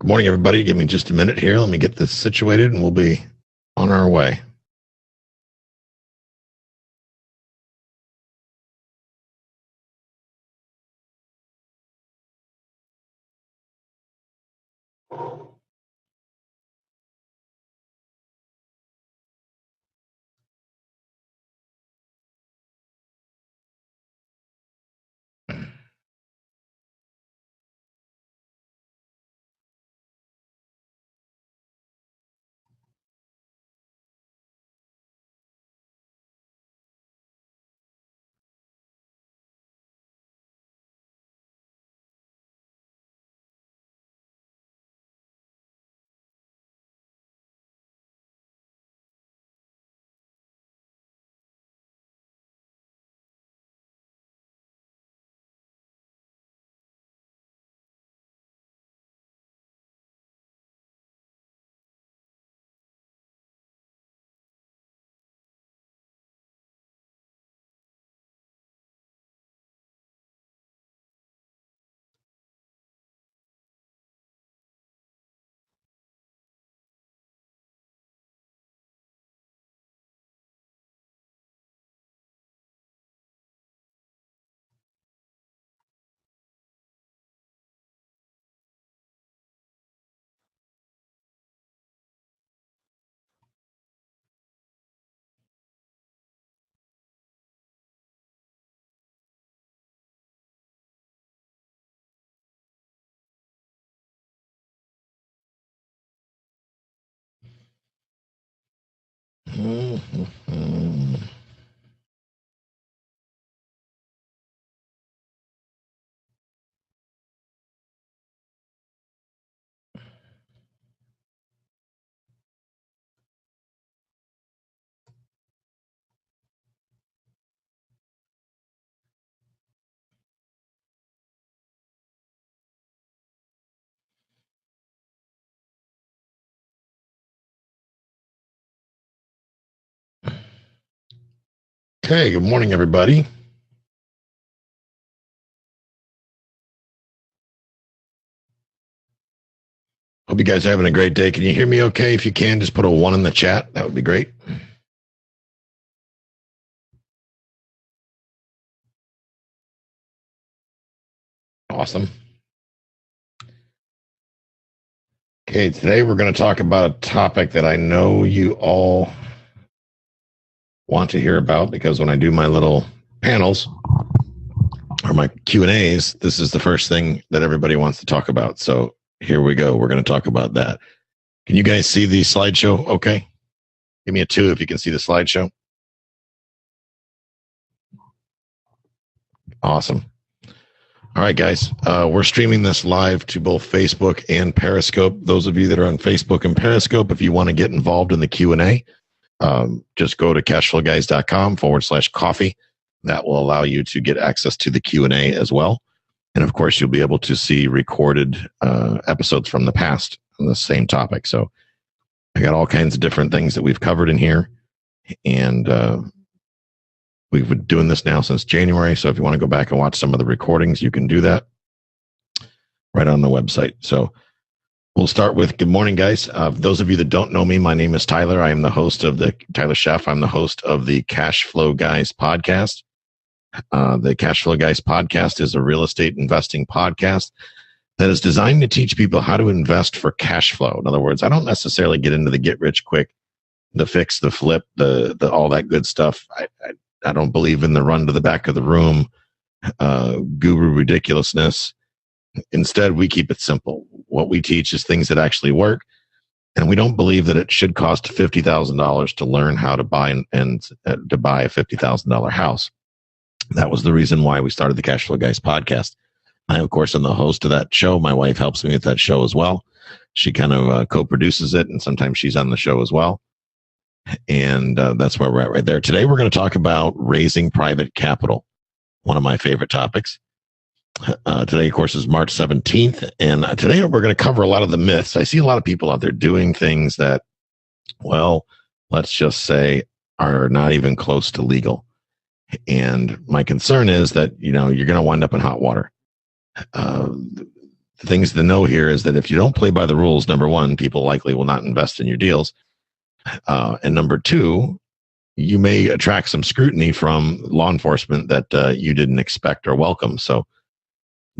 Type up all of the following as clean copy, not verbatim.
Good morning, everybody. Give me just a minute here. Let me get this situated and we'll be on our way. Okay, good morning, everybody. Hope you guys are having a great day. Can you hear me okay? If you can, just put a 1 in the chat. That would be great. Awesome. Okay, today we're going to talk about a topic that I know you all want to hear about, because when I do my little panels or my Q&As, this is the first thing that everybody wants to talk about. So here we go. We're going to talk about that. Can you guys see the slideshow? Okay. Give me a 2 if you can see the slideshow. Awesome. All right, guys. We're streaming this live to both Facebook and Periscope. Those of you that are on Facebook and Periscope, if you want to get involved in the Q&A, just go to cashflowguys.com/coffee. That will allow you to get access to the Q&A as well. And of course, you'll be able to see recorded episodes from the past on the same topic. So I got all kinds of different things that we've covered in here. And we've been doing this now since January. So if you want to go back and watch some of the recordings, you can do that right on the website. So we'll start with good morning, guys. Those of you that don't know me, my name is Tyler. I am the host of Tyler Sheff. I'm the host of the Cash Flow Guys podcast. The Cash Flow Guys podcast is a real estate investing podcast that is designed to teach people how to invest for cash flow. In other words, I don't necessarily get into the get rich quick, the fix, the flip, the all that good stuff. I don't believe in the run to the back of the room, guru ridiculousness. Instead, we keep it simple. What we teach is things that actually work, and we don't believe that it should cost $50,000 to learn how to buy and to buy a $50,000 house. That was the reason why we started the Cash Flow Guys podcast. I, of course, am the host of that show. My wife helps me with that show as well. She kind of co-produces it, and sometimes she's on the show as well. And that's where we're at right there. Today, we're going to talk about raising private capital, one of my favorite topics. Today, of course, is March 17th. And today, we're going to cover a lot of the myths. I see a lot of people out there doing things that, well, let's just say are not even close to legal. And my concern is that, you're going to wind up in hot water. things to know here is that if you don't play by the rules, number one, people likely will not invest in your deals. And number two, you may attract some scrutiny from law enforcement that you didn't expect or welcome. So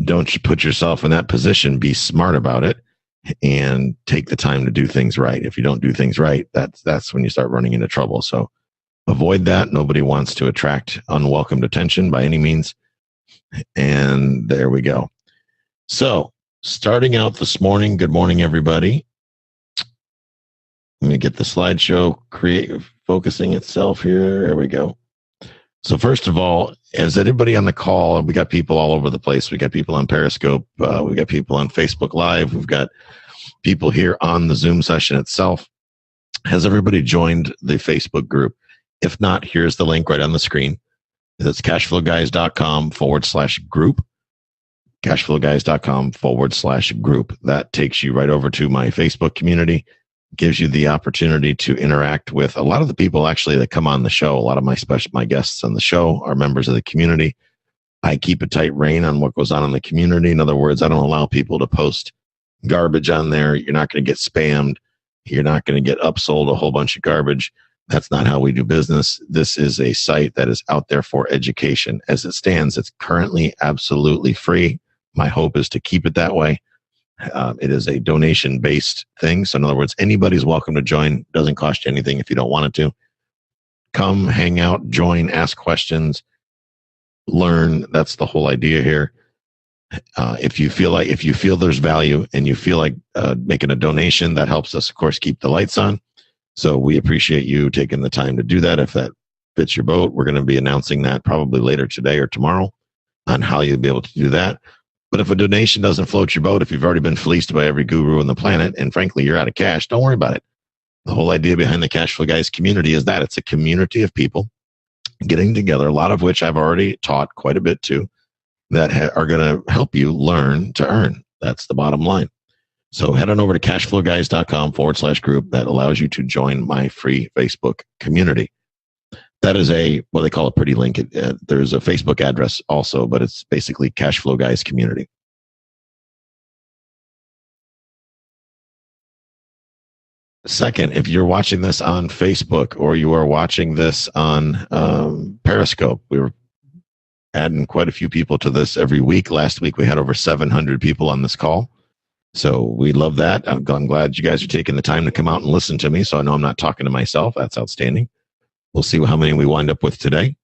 don't put yourself in that position. Be smart about it and take the time to do things right. If you don't do things right, that's when you start running into trouble. So avoid that. Nobody wants to attract unwelcomed attention by any means. And there we go. So starting out this morning, good morning, everybody. Let me get the slideshow focusing itself here. There we go. So first of all, as everybody on the call, we got people all over the place. We got people on Periscope. We got people on Facebook Live. We've got people here on the Zoom session itself. Has everybody joined the Facebook group? If not, here's the link right on the screen. That's cashflowguys.com/group. Cashflowguys.com/group. That takes you right over to my Facebook community. Gives you the opportunity to interact with a lot of the people actually that come on the show. A lot of my guests on the show are members of the community. I keep a tight rein on what goes on in the community. In other words, I don't allow people to post garbage on there. You're not going to get spammed. You're not going to get upsold a whole bunch of garbage. That's not how we do business. This is a site that is out there for education. As it stands, it's currently absolutely free. My hope is to keep it that way. It is a donation-based thing. So in other words, anybody's welcome to join. Doesn't cost you anything if you don't want it to. Come, hang out, join, ask questions, learn. That's the whole idea here. If you feel there's value and you feel like making a donation, that helps us, of course, keep the lights on. So we appreciate you taking the time to do that. If that fits your boat, we're going to be announcing that probably later today or tomorrow on how you'll be able to do that. But if a donation doesn't float your boat, if you've already been fleeced by every guru on the planet, and frankly, you're out of cash, don't worry about it. The whole idea behind the Cashflow Guys community is that it's a community of people getting together, a lot of which I've already taught quite a bit to, that are going to help you learn to earn. That's the bottom line. So head on over to cashflowguys.com/group. That allows you to join my free Facebook community. That is what they call a pretty link. There's a Facebook address also, but it's basically Cashflow Guys community. Second, if you're watching this on Facebook or you are watching this on Periscope, we're adding quite a few people to this every week. Last week, we had over 700 people on this call. So we love that. I'm glad you guys are taking the time to come out and listen to me. So I know I'm not talking to myself. That's outstanding. We'll see how many we wind up with today.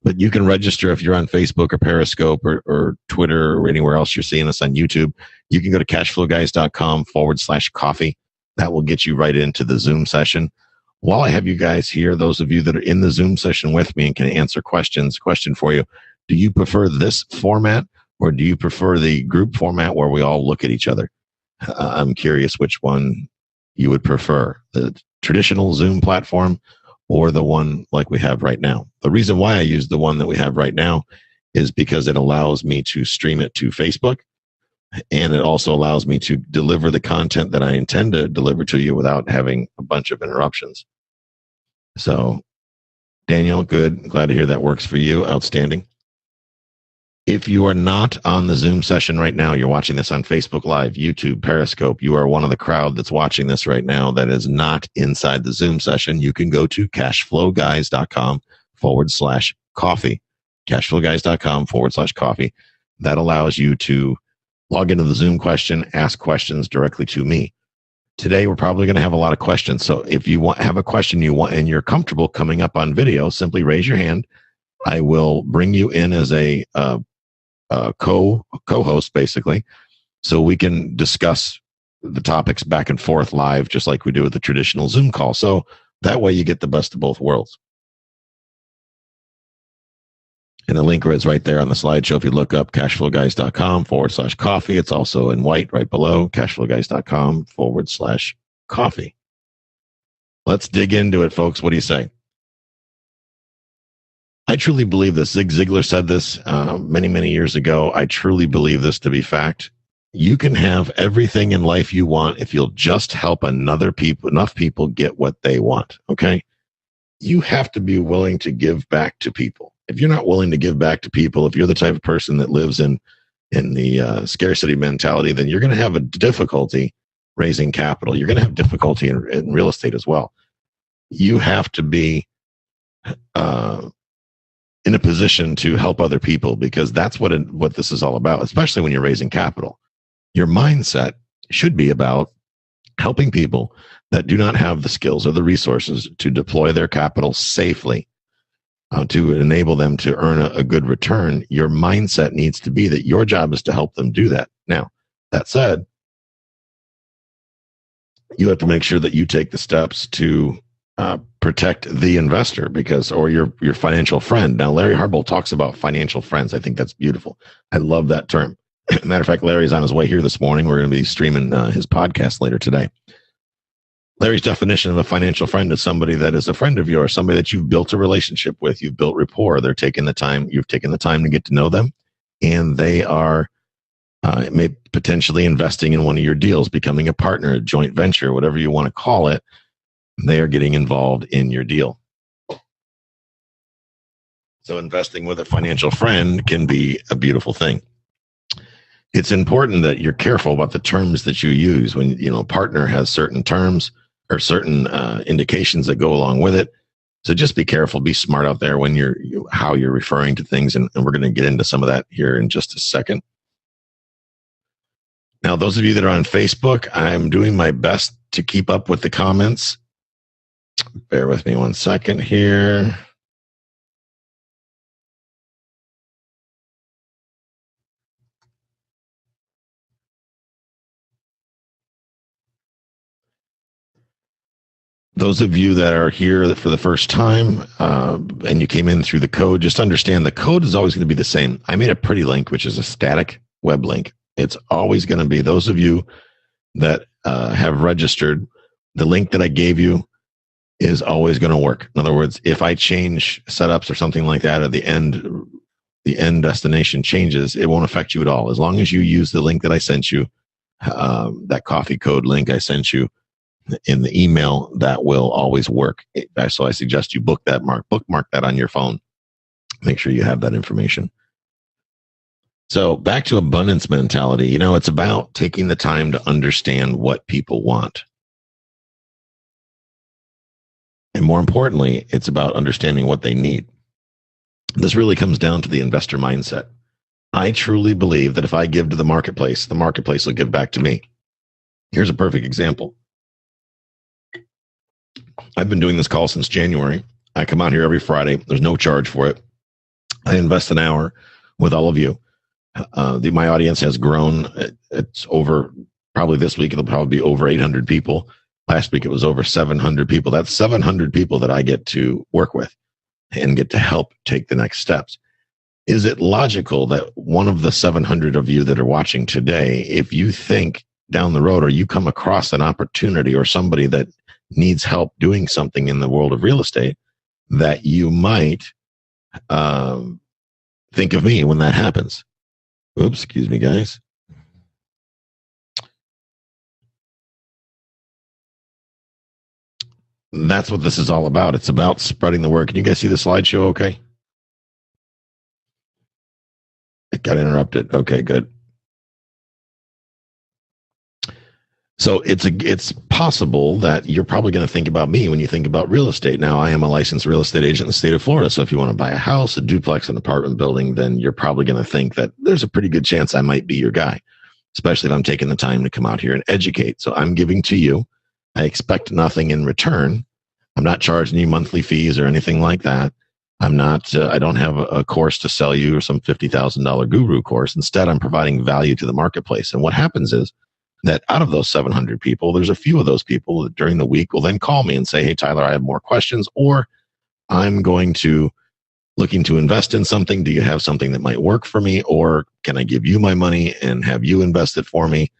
But you can register if you're on Facebook or Periscope or Twitter or anywhere else you're seeing us on YouTube. You can go to cashflowguys.com/coffee. That will get you right into the Zoom session. While I have you guys here, those of you that are in the Zoom session with me and can answer questions, question for you, do you prefer this format or do you prefer the group format where we all look at each other? I'm curious which one you would prefer, the traditional Zoom platform or the one like we have right now. The reason why I use the one that we have right now is because it allows me to stream it to Facebook, and it also allows me to deliver the content that I intend to deliver to you without having a bunch of interruptions. So, Daniel, good. Glad to hear that works for you. Outstanding. If you are not on the Zoom session right now, you're watching this on Facebook Live, YouTube, Periscope, you are one of the crowd that's watching this right now that is not inside the Zoom session, you can go to cashflowguys.com/coffee. Cashflowguys.com/coffee. That allows you to log into the Zoom question, ask questions directly to me. Today, we're probably going to have a lot of questions. So if you have a question you want and you're comfortable coming up on video, simply raise your hand. I will bring you in as a co-host, basically, so we can discuss the topics back and forth live, just like we do with the traditional Zoom call. So that way you get the best of both worlds. And the link is right there on the slideshow. If you look up cashflowguys.com/coffee, it's also in white right below, cashflowguys.com/coffee. Let's dig into it, folks. What do you say? I truly believe this. Zig Ziglar said this many, many years ago. I truly believe this to be fact. You can have everything in life you want if you'll just help enough people get what they want, okay? You have to be willing to give back to people. If you're not willing to give back to people, if you're the type of person that lives in in the scarcity mentality, then you're going to have a difficulty raising capital. You're going to have difficulty in real estate as well. You have to be in a position to help other people, because that's what this is all about, especially when you're raising capital. Your mindset should be about helping people that do not have the skills or the resources to deploy their capital safely, to enable them to earn a good return. Your mindset needs to be that your job is to help them do that. Now, that said, you have to make sure that you take the steps to protect the investor, or your financial friend. Now, Larry Harbolt talks about financial friends. I think that's beautiful. I love that term. Matter of fact, Larry's on his way here this morning. We're going to be streaming his podcast later today. Larry's definition of a financial friend is somebody that is a friend of yours, somebody that you've built a relationship with, you've built rapport. You've taken the time to get to know them, and they are may potentially investing in one of your deals, becoming a partner, a joint venture, whatever you want to call it. They are getting involved in your deal. So investing with a financial friend can be a beautiful thing. It's important that you're careful about the terms that you use. When, a partner has certain terms or certain indications that go along with it. So just be careful, be smart out there when how you're referring to things. And we're going to get into some of that here in just a second. Now, those of you that are on Facebook, I'm doing my best to keep up with the comments. Bear with me one second here. Those of you that are here for the first time and you came in through the code, just understand the code is always going to be the same. I made a pretty link, which is a static web link. It's always going to be, those of you that have registered, the link that I gave you is always going to work. In other words, if I change setups or something like that, or the end destination changes, it won't affect you at all. As long as you use the link that I sent you, that coffee code link I sent you in the email, that will always work. So I suggest you bookmark that on your phone. Make sure you have that information. So back to abundance mentality. It's about taking the time to understand what people want. And more importantly, it's about understanding what they need. This really comes down to the investor mindset. I truly believe that if I give to the marketplace will give back to me. Here's a perfect example. I've been doing this call since January. I come out here every Friday. There's no charge for it. I invest an hour with all of you. My audience has grown. It's over, probably this week, it'll probably be over 800 people. Last week, it was over 700 people. That's 700 people that I get to work with and get to help take the next steps. Is it logical that one of the 700 of you that are watching today, if you think down the road or you come across an opportunity or somebody that needs help doing something in the world of real estate, that you might think of me when that happens? Oops, excuse me, guys. That's what this is all about. It's about spreading the word. Can you guys see the slideshow okay? It got interrupted. Okay, good. So it's possible that you're probably going to think about me when you think about real estate. Now, I am a licensed real estate agent in the state of Florida. So if you want to buy a house, a duplex, an apartment building, then you're probably going to think that there's a pretty good chance I might be your guy, especially if I'm taking the time to come out here and educate. So I'm giving to you. I expect nothing in return. I'm not charging you monthly fees or anything like that. I'm not, I don't have a course to sell you or some $50,000 guru course. Instead, I'm providing value to the marketplace. And what happens is that out of those 700 people, there's a few of those people that during the week will then call me and say, hey, Tyler, I have more questions, or I'm looking to invest in something. Do you have something that might work for me? Or can I give you my money and have you invest it for me?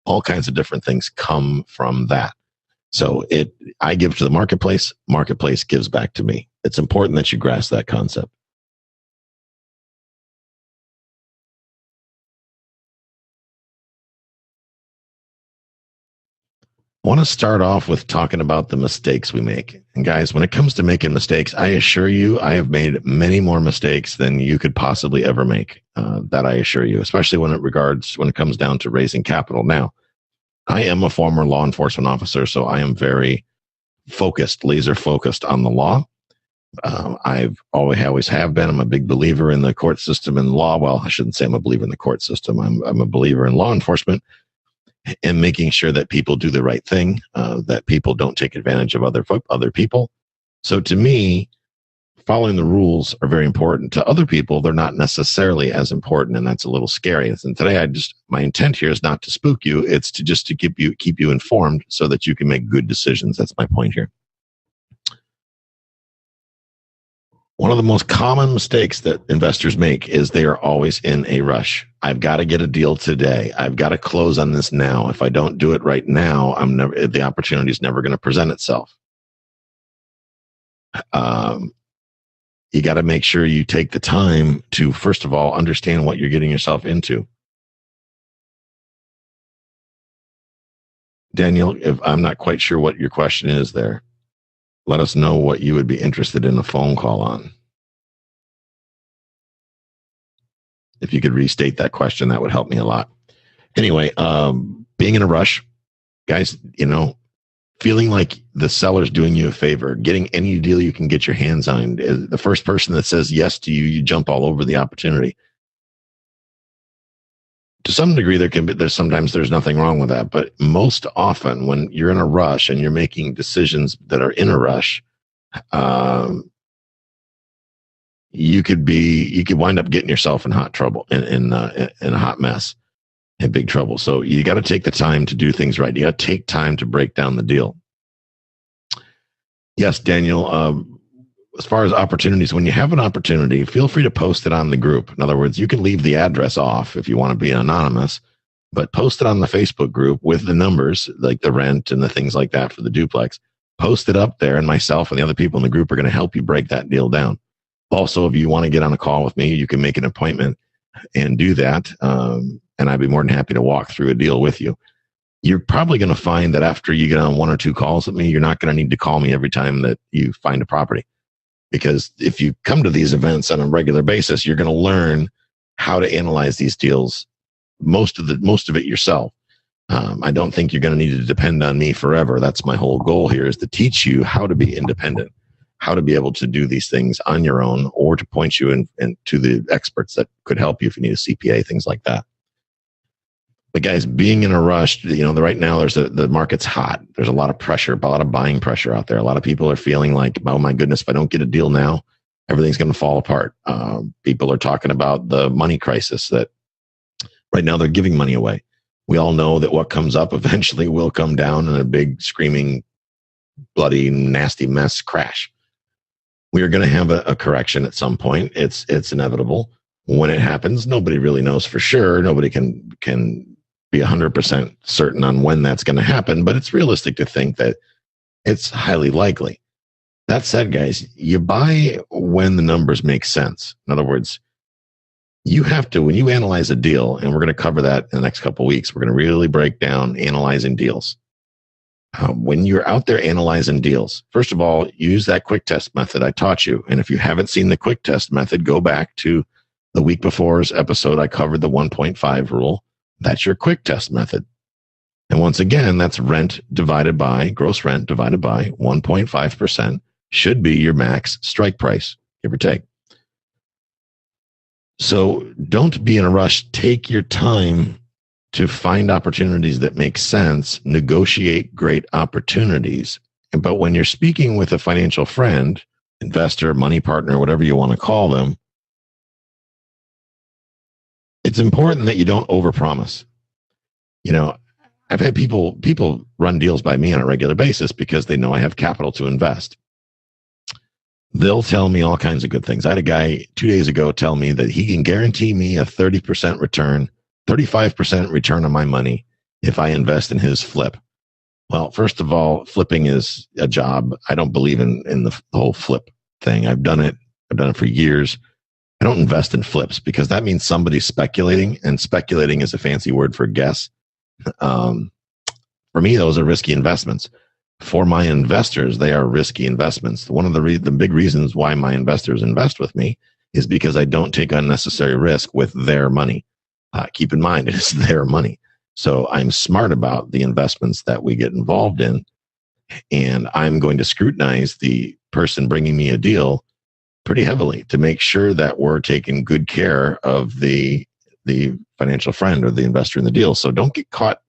All kinds of different things come from that. So I give to the marketplace gives back to me. It's important that you grasp that concept. I want to start off with talking about the mistakes we make. And guys, when it comes to making mistakes, I assure you, I have made many more mistakes than you could possibly ever make. That I assure you, especially when it comes down to raising capital. Now, I am a former law enforcement officer, so I am very focused, laser focused on the law. I've always have been. I'm a big believer in the court system and law. Well, I shouldn't say I'm a believer in the court system. I'm a believer in law enforcement and making sure that people do the right thing, that people don't take advantage of other people. So to me, following the rules are very important. To other people, they're not necessarily as important, and that's a little scary. And today, my intent here is not to spook you. It's to keep you informed so that you can make good decisions. That's my point here. One of the most common mistakes that investors make is they are always in a rush. I've got to get a deal today. I've got to close on this now. If I don't do it right now, the opportunity is never going to present itself. You got to make sure you take the time to, first of all, understand what you're getting yourself into. Daniel, if I'm not quite sure what your question is there, let us know what you would be interested in a phone call on. If you could restate that question, that would help me a lot. Anyway, being in a rush, guys, feeling like the seller's doing you a favor, getting any deal you can get your hands on. The first person that says yes to you, you jump all over the opportunity. To some degree, sometimes there's nothing wrong with that, but most often when you're in a rush and you're making decisions that are in a rush, you could wind up getting yourself in hot trouble, in a hot mess, in big trouble. So you got to take the time to do things right. You got to take time to break down the deal. Yes, Daniel. As far as opportunities, when you have an opportunity, feel free to post it on the group. In other words, you can leave the address off if you want to be anonymous, but post it on the Facebook group with the numbers, like the rent and the things like that for the duplex. Post it up there, and myself and the other people in the group are going to help you break that deal down. Also, if you want to get on a call with me, you can make an appointment and do that, and I'd be more than happy to walk through a deal with you. You're probably going to find that after you get on one or two calls with me, you're not going to need to call me every time that you find a property. Because if you come to these events on a regular basis, you're going to learn how to analyze these deals, most of it yourself. I don't think you're going to need to depend on me forever. That's my whole goal here, is to teach you how to be independent, how to be able to do these things on your own, or to point you in to the experts that could help you if you need a CPA, things like that. But guys, being in a rush, right now the market's hot. There's a lot of pressure, a lot of buying pressure out there. A lot of people are feeling like, oh my goodness, if I don't get a deal now, everything's going to fall apart. People are talking about the money crisis, that right now they're giving money away. We all know that what comes up eventually will come down in a big, screaming, bloody, nasty mess crash. We are going to have a correction at some point. It's inevitable. When it happens, nobody really knows for sure. Nobody can be 100% certain on when that's going to happen, but it's realistic to think that it's highly likely. That said, guys, you buy when the numbers make sense. In other words, you have to, when you analyze a deal, and we're going to cover that in the next couple of weeks, we're going to really break down analyzing deals. When you're out there analyzing deals, first of all, use that quick test method I taught you. And if you haven't seen the quick test method, go back to the week before's episode. I covered the 1.5 rule. That's your quick test method. And once again, that's gross rent divided by 1.5% should be your max strike price, give or take. So don't be in a rush. Take your time to find opportunities that make sense, negotiate great opportunities. But when you're speaking with a financial friend, investor, money partner, whatever you want to call them, it's important that you don't overpromise. I've had people run deals by me on a regular basis because they know I have capital to invest. They'll tell me all kinds of good things. I had a guy 2 days ago tell me that he can guarantee me a 30% return, 35% return on my money if I invest in his flip. Well, first of all, flipping is a job. I don't believe in the whole flip thing. I've done it for years. I don't invest in flips because that means somebody's speculating, and speculating is a fancy word for guess. For me, those are risky investments. For my investors, they are risky investments. One of the big reasons why my investors invest with me is because I don't take unnecessary risk with their money. Keep in mind, it's their money. So I'm smart about the investments that we get involved in, and I'm going to scrutinize the person bringing me a deal pretty heavily to make sure that we're taking good care of the financial friend or the investor in the deal. So don't get caught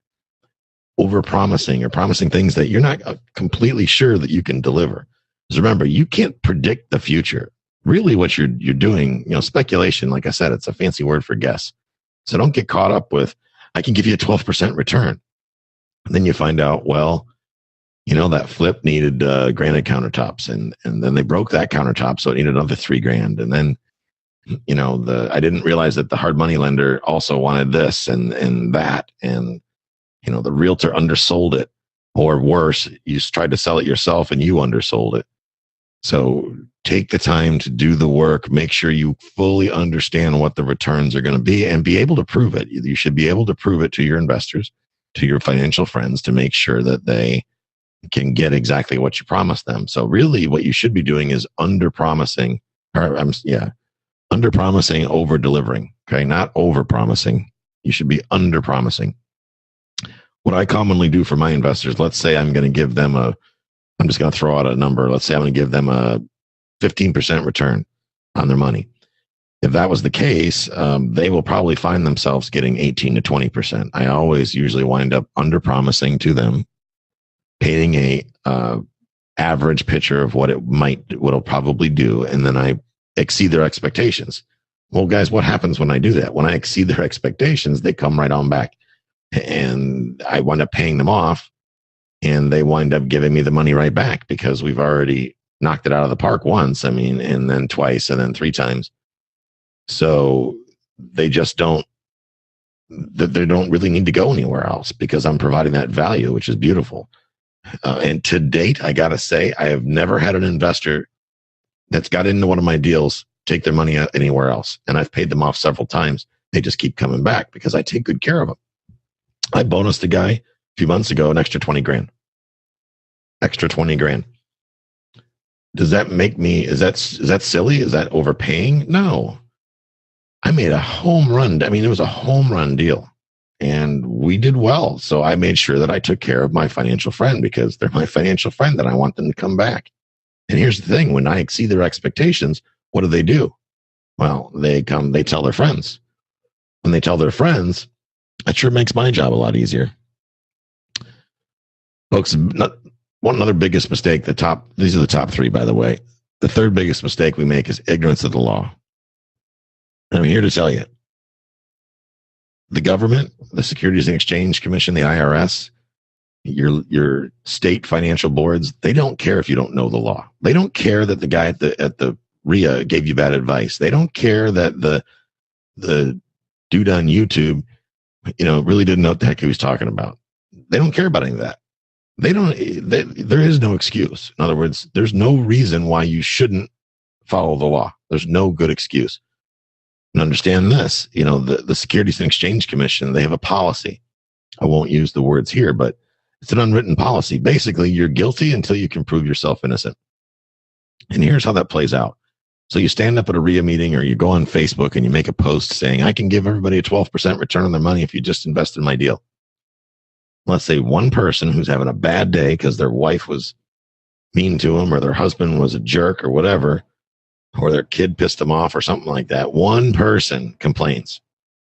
over promising or promising things that you're not completely sure that you can deliver. Because remember, you can't predict the future. Really what you're doing, speculation, like I said, it's a fancy word for guess. So don't get caught up with, I can give you a 12% return. And then you find out, well, that flip needed granite countertops, and then they broke that countertop, so it needed another $3,000. And then, I didn't realize that the hard money lender also wanted this and that, and the realtor undersold it, or worse, you just tried to sell it yourself and you undersold it. So take the time to do the work, make sure you fully understand what the returns are going to be, and be able to prove it. You should be able to prove it to your investors, to your financial friends, to make sure that they can get exactly what you promised them. So really what you should be doing is under-promising, over delivering. Okay. Not over promising. You should be under promising. What I commonly do for my investors, let's say I'm going to give them I'm just going to throw out a number. Let's say I'm going to give them a 15% return on their money. If that was the case, they will probably find themselves getting 18 to 20%. I always usually wind up under promising to them, painting a average picture of what it'll probably do, and then I exceed their expectations. Well, guys, what happens when I do that? When I exceed their expectations, they come right on back, and I wind up paying them off, and they wind up giving me the money right back because we've already knocked it out of the park once, and then twice, and then 3 times. So they just don't really need to go anywhere else because I'm providing that value, which is beautiful. And to date, I got to say, I have never had an investor that's got into one of my deals take their money anywhere else. And I've paid them off several times. They just keep coming back because I take good care of them. I bonused a guy a few months ago an extra $20,000. Extra $20,000. Does that make me, is that silly? Is that overpaying? No. I made a home run. It was a home run deal. And we did well. So I made sure that I took care of my financial friend because they're my financial friend and I want them to come back. And here's the thing. When I exceed their expectations, what do? Well, they tell their friends. When they tell their friends, that sure makes my job a lot easier. Folks, one other biggest mistake, these are the top 3, by the way. The third biggest mistake we make is ignorance of the law. And I'm here to tell you, the government, the Securities and Exchange Commission, the IRS, your state financial boards, they don't care if you don't know the law. They don't care that the guy at the RIA gave you bad advice. They don't care that the dude on YouTube, really didn't know what the heck he was talking about. They don't care about any of that. There is no excuse. In other words, there's no reason why you shouldn't follow the law. There's no good excuse. And understand this, the Securities and Exchange Commission, they have a policy. I won't use the words here, but it's an unwritten policy. Basically, you're guilty until you can prove yourself innocent. And here's how that plays out. So you stand up at a RIA meeting or you go on Facebook and you make a post saying, I can give everybody a 12% return on their money if you just invest in my deal. Let's say one person who's having a bad day because their wife was mean to him or their husband was a jerk or whatever, or their kid pissed them off or something like that. One person complains,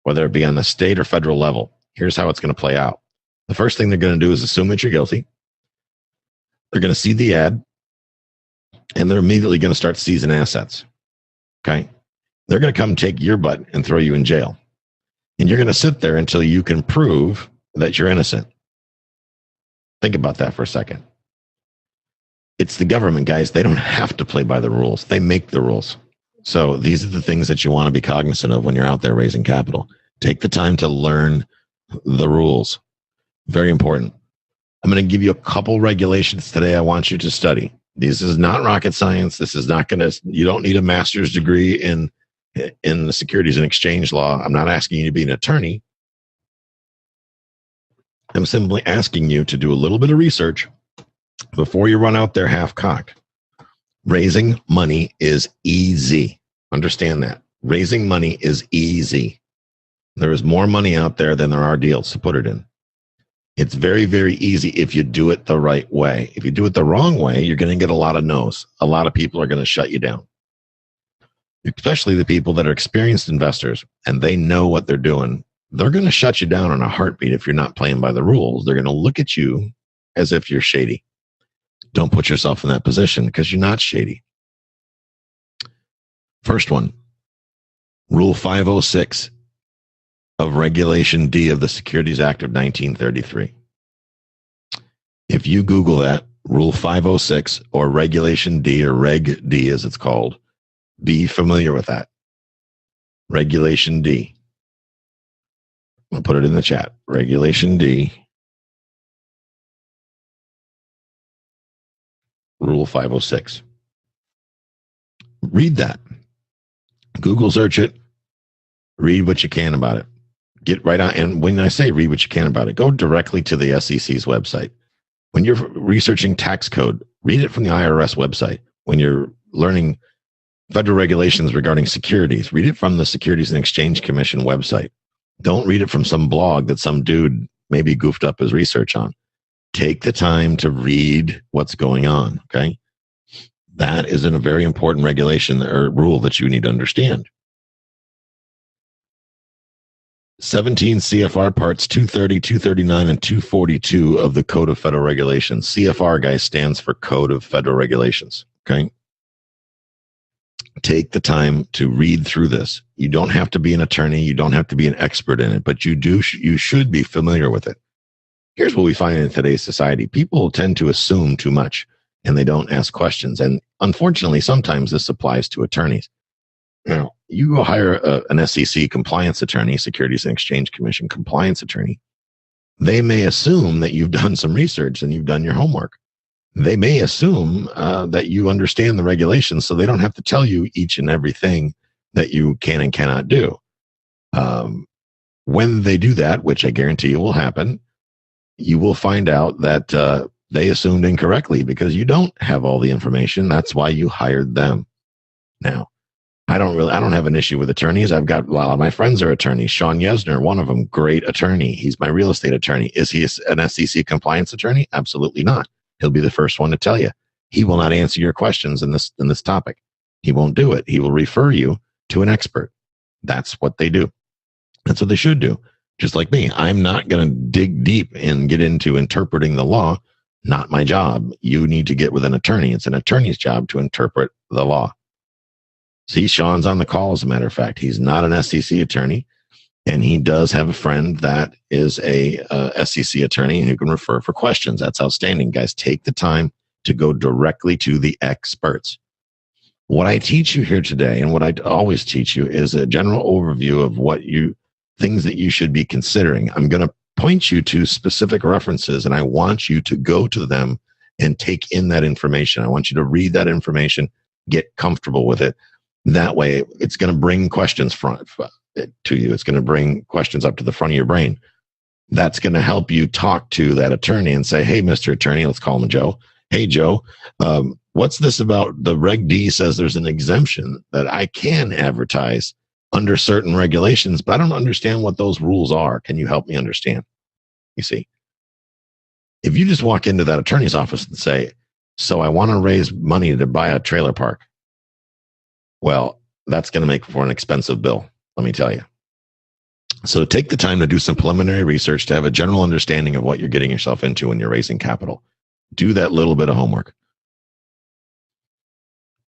whether it be on the state or federal level. Here's how it's going to play out. The first thing they're going to do is assume that you're guilty. They're going to see the ad, and they're immediately going to start seizing assets. Okay? They're going to come take your butt and throw you in jail. And you're going to sit there until you can prove that you're innocent. Think about that for a second. It's the government, guys. They don't have to play by the rules. They make the rules. So these are the things that you want to be cognizant of when you're out there raising capital. Take the time to learn the rules. Very important. I'm going to give you a couple regulations today I want you to study. This is not rocket science. This is not you don't need a master's degree in the Securities and Exchange law. I'm not asking you to be an attorney. I'm simply asking you to do a little bit of research before you run out there half-cocked. Raising money is easy. Understand that. Raising money is easy. There is more money out there than there are deals to put it in. It's very, very easy if you do it the right way. If you do it the wrong way, you're going to get a lot of no's. A lot of people are going to shut you down, especially the people that are experienced investors and they know what they're doing. They're going to shut you down in a heartbeat if you're not playing by the rules. They're going to look at you as if you're shady. Don't put yourself in that position because you're not shady. First one, Rule 506 of Regulation D of the Securities Act of 1933. If you Google that, Rule 506 or Regulation D or Reg D as it's called, be familiar with that. Regulation D. I'll put it in the chat. Regulation D. Rule 506. Read that. Google search it. Read what you can about it. Get right on. And when I say read what you can about it, go directly to the SEC's website. When you're researching tax code, read it from the IRS website. When you're learning federal regulations regarding securities, read it from the Securities and Exchange Commission website. Don't read it from some blog that some dude maybe goofed up his research on. Take the time to read what's going on, okay? That is a very important regulation or rule that you need to understand. 17 CFR parts 230, 239, and 242 of the Code of Federal Regulations. CFR, guys, stands for Code of Federal Regulations, okay? Take the time to read through this. You don't have to be an attorney. You don't have to be an expert in it, but you should be familiar with it. Here's what we find in today's society. People tend to assume too much and they don't ask questions. And unfortunately, sometimes this applies to attorneys. Now, you go hire an SEC compliance attorney, Securities and Exchange Commission compliance attorney. They may assume that you've done some research and you've done your homework. They may assume that you understand the regulations, so they don't have to tell you each and everything that you can and cannot do. When they do that, which I guarantee you will happen, you will find out that they assumed incorrectly because you don't have all the information. That's why you hired them. Now, I don't have an issue with attorneys. I've got a lot of my friends are attorneys. Sean Yesner, one of them, great attorney. He's my real estate attorney. Is he an SEC compliance attorney? Absolutely not. He'll be the first one to tell you. He will not answer your questions in this topic. He won't do it. He will refer you to an expert. That's what they do. That's what they should do. Just like me. I'm not going to dig deep and get into interpreting the law. Not my job. You need to get with an attorney. It's an attorney's job to interpret the law. See, Sean's on the call, as a matter of fact. He's not an SEC attorney, and he does have a friend that is a SEC attorney and who can refer for questions. That's outstanding, guys. Take the time to go directly to the experts. What I teach you here today, and what I always teach you, is a general overview of things that you should be considering. I'm going to point you to specific references, and I want you to go to them and take in that information. I want you to read that information, get comfortable with it. That way, it's going to bring questions to you. It's going to bring questions up to the front of your brain. That's going to help you talk to that attorney and say, hey, Mr. Attorney, let's call him Joe. Hey, Joe, what's this about? The Reg D says there's an exemption that I can advertise under certain regulations, but I don't understand what those rules are. Can you help me understand? You see, if you just walk into that attorney's office and say, so I want to raise money to buy a trailer park. Well, that's going to make for an expensive bill, let me tell you. So take the time to do some preliminary research to have a general understanding of what you're getting yourself into when you're raising capital. Do that little bit of homework.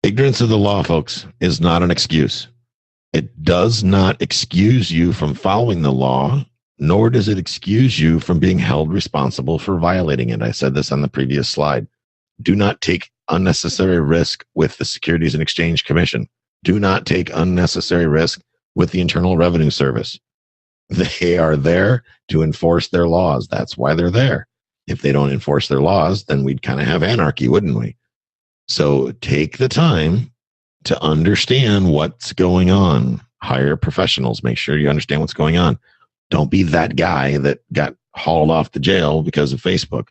Ignorance of the law, folks, is not an excuse. It does not excuse you from following the law, nor does it excuse you from being held responsible for violating it. I said this on the previous slide. Do not take unnecessary risk with the Securities and Exchange Commission. Do not take unnecessary risk with the Internal Revenue Service. They are there to enforce their laws. That's why they're there. If they don't enforce their laws, then we'd kind of have anarchy, wouldn't we? So take the time to understand what's going on. Hire professionals. Make sure you understand what's going on. Don't be that guy that got hauled off the jail because of Facebook,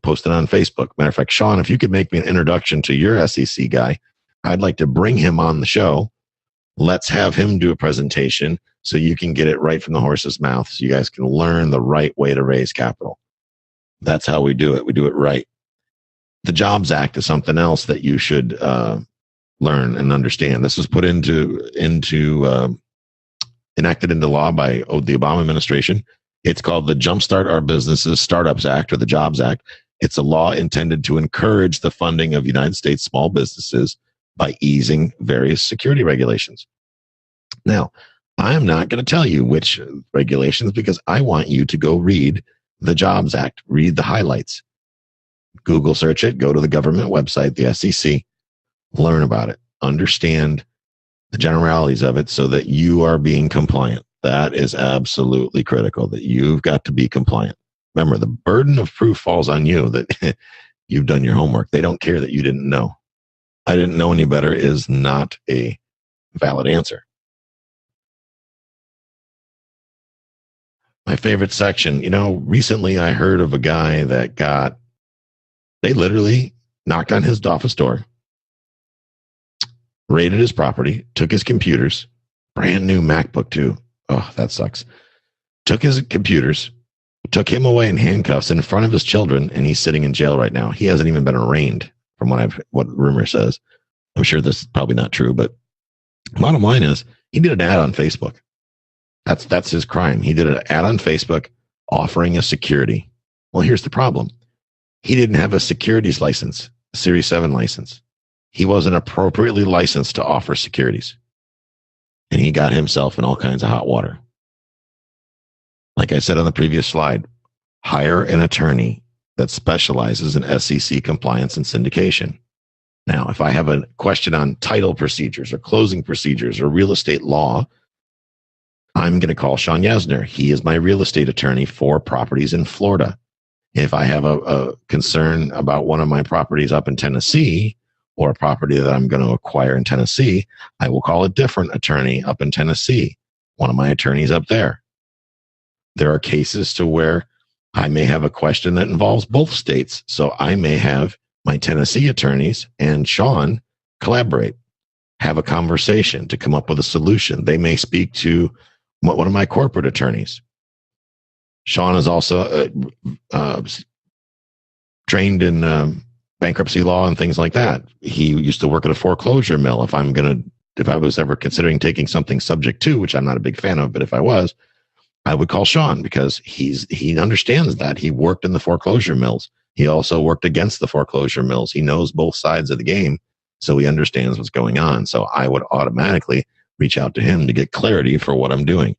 posted on Facebook. Matter of fact, Sean, if you could make me an introduction to your SEC guy, I'd like to bring him on the show. Let's have him do a presentation so you can get it right from the horse's mouth, so you guys can learn the right way to raise capital. That's how we do it. We do it right. The Jobs Act is something else that you should learn and understand. This was put enacted into law by the Obama administration. It's called the Jumpstart Our Businesses Startups Act, or the Jobs Act. It's a law intended to encourage the funding of United States small businesses by easing various security regulations. Now, I'm not going to tell you which regulations, because I want you to go read the Jobs Act, read the highlights. Google search it, go to the government website, the SEC, learn about it, understand the generalities of it so that you are being compliant. That is absolutely critical, that you've got to be compliant. Remember, the burden of proof falls on you that you've done your homework. They don't care that you didn't know. I didn't know any better is not a valid answer. My favorite section, recently I heard of a guy that they literally knocked on his office door, raided his property, took his computers, brand new MacBook too. Oh, that sucks. Took his computers, took him away in handcuffs in front of his children, and he's sitting in jail right now. He hasn't even been arraigned, from what rumor says. I'm sure this is probably not true, but bottom line is he did an ad on Facebook. That's his crime. He did an ad on Facebook offering a security. Well, here's the problem. He didn't have a securities license, a Series 7 license. He wasn't appropriately licensed to offer securities. And he got himself in all kinds of hot water. Like I said on the previous slide, hire an attorney that specializes in SEC compliance and syndication. Now, if I have a question on title procedures or closing procedures or real estate law, I'm going to call Sean Yasner. He is my real estate attorney for properties in Florida. If I have a concern about one of my properties up in Tennessee, or a property that I'm going to acquire in Tennessee, I will call a different attorney up in Tennessee, one of my attorneys up there. There are cases to where I may have a question that involves both states, so I may have my Tennessee attorneys and Sean collaborate, have a conversation to come up with a solution. They may speak to one of my corporate attorneys. Sean is also trained in bankruptcy law and things like that. He used to work at a foreclosure mill. If I was ever considering taking something subject to, which I'm not a big fan of, but if I was, I would call Sean, because he understands that. He worked in the foreclosure mills. He also worked against the foreclosure mills. He knows both sides of the game, so he understands what's going on. So I would automatically reach out to him to get clarity for what I'm doing.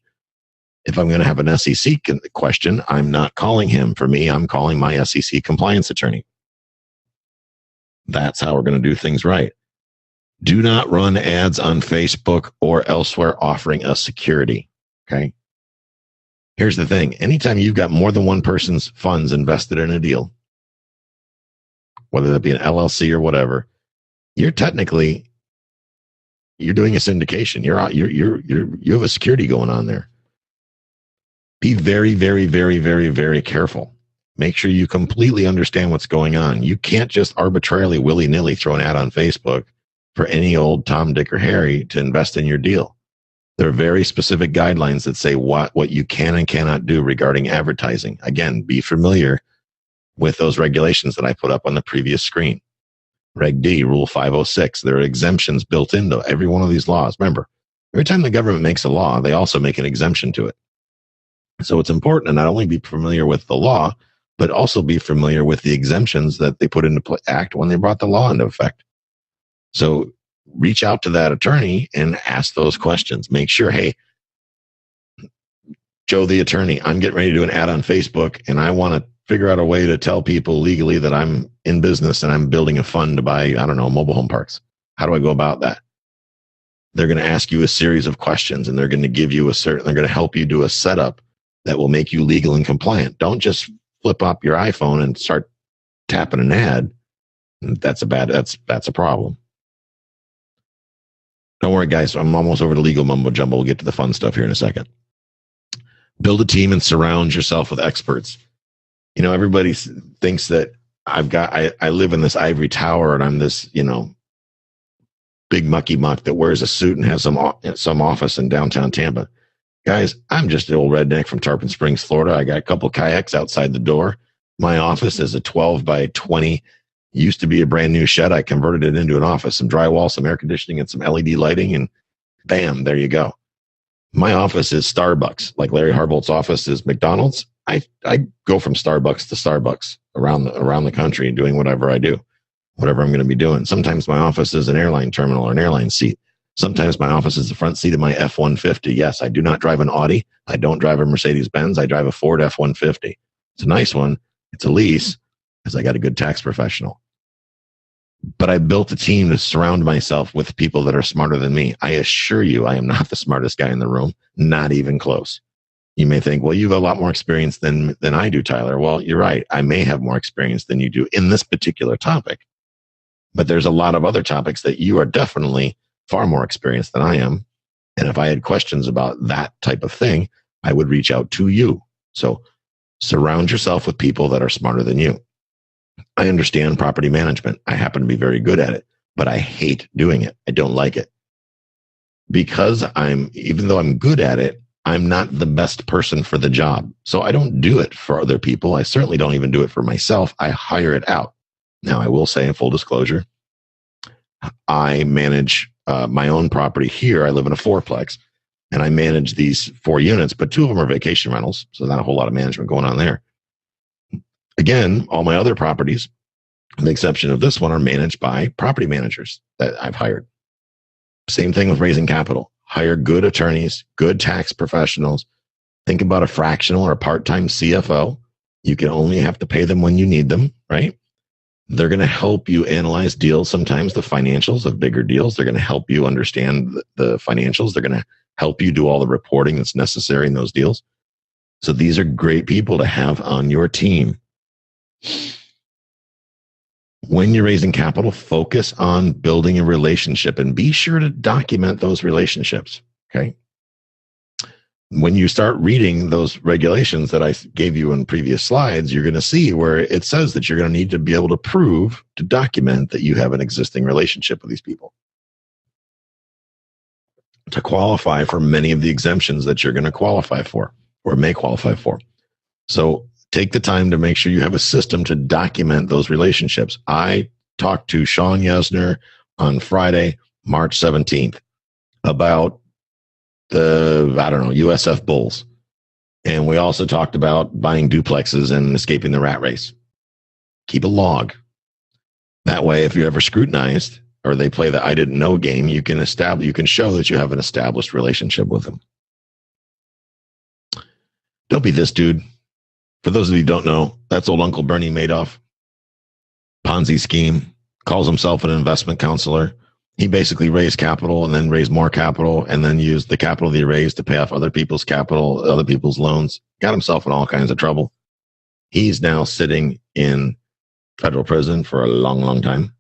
If I'm going to have an SEC question, I'm not calling him. For me, I'm calling my SEC compliance attorney. That's how we're going to do things right. Do not run ads on Facebook or elsewhere offering a security. Okay. Here's the thing. Anytime you've got more than one person's funds invested in a deal, whether that be an LLC or whatever, you're doing a syndication. You have a security going on there. Be very, very, very, very, very careful. Make sure you completely understand what's going on. You can't just arbitrarily, willy-nilly throw an ad on Facebook for any old Tom, Dick, or Harry to invest in your deal. There are very specific guidelines that say what you can and cannot do regarding advertising. Again, be familiar with those regulations that I put up on the previous screen. Reg D, Rule 506. There are exemptions built into every one of these laws. Remember, every time the government makes a law, they also make an exemption to it. So it's important to not only be familiar with the law, but also be familiar with the exemptions that they put into act when they brought the law into effect. So reach out to that attorney and ask those questions. Make sure, hey, Joe the attorney, I'm getting ready to do an ad on Facebook, and I want to figure out a way to tell people legally that I'm in business and I'm building a fund to buy, mobile home parks. How do I go about that? They're going to ask you a series of questions, and they're going to give you they're going to help you do a setup that will make you legal and compliant. Don't just flip up your iPhone and start tapping an ad. That's a problem. Don't worry, guys. I'm almost over to legal mumbo jumbo. We'll get to the fun stuff here in a second. Build a team and surround yourself with experts. Everybody thinks that I live in this ivory tower and I'm this, big mucky muck that wears a suit and has some office in downtown Tampa. Guys, I'm just an old redneck from Tarpon Springs, Florida. I got a couple kayaks outside the door. My office is a 12 by 20. Used to be a brand new shed. I converted it into an office, some drywall, some air conditioning, and some LED lighting, and bam, there you go. My office is Starbucks. Like Larry Harbolt's office is McDonald's. I go from Starbucks to Starbucks around the country doing whatever I do, whatever I'm going to be doing. Sometimes my office is an airline terminal or an airline seat. Sometimes my office is the front seat of my F-150. Yes, I do not drive an Audi. I don't drive a Mercedes-Benz. I drive a Ford F-150. It's a nice one. It's a lease because I got a good tax professional. But I built a team to surround myself with people that are smarter than me. I assure you, I am not the smartest guy in the room, not even close. You may think, well, you have a lot more experience than I do, Tyler. Well, you're right. I may have more experience than you do in this particular topic. But there's a lot of other topics that you are definitely far more experienced than I am. And if I had questions about that type of thing, I would reach out to you. So surround yourself with people that are smarter than you. I understand property management. I happen to be very good at it, but I hate doing it. I don't like it. Because even though I'm good at it, I'm not the best person for the job. So I don't do it for other people. I certainly don't even do it for myself. I hire it out. Now, I will say in full disclosure, I manage my own property here. I live in a fourplex, and I manage these 4 units, but 2 of them are vacation rentals, so not a whole lot of management going on there. Again, all my other properties, with the exception of this one, are managed by property managers that I've hired. Same thing with raising capital. Hire good attorneys, good tax professionals. Think about a fractional or a part-time CFO. You can only have to pay them when you need them, right? They're going to help you analyze deals, sometimes the financials of bigger deals. They're going to help you understand the financials. They're going to help you do all the reporting that's necessary in those deals. So these are great people to have on your team. When you're raising capital, focus on building a relationship and be sure to document those relationships, okay? When you start reading those regulations that I gave you in previous slides, you're going to see where it says that you're going to need to be able to prove, to document that you have an existing relationship with these people to qualify for many of the exemptions that you're going to qualify for or may qualify for. So take the time to make sure you have a system to document those relationships. I talked to Sean Yesner on Friday, March 17th, about the, USF Bulls. And we also talked about buying duplexes and escaping the rat race. Keep a log. That way, if you're ever scrutinized or they play the I didn't know game, you can show that you have an established relationship with them. Don't be this dude. For those of you who don't know, that's old Uncle Bernie Madoff. Ponzi scheme, calls himself an investment counselor. He basically raised capital and then raised more capital and then used the capital that he raised to pay off other people's capital, other people's loans. Got himself in all kinds of trouble. He's now sitting in federal prison for a long, long time.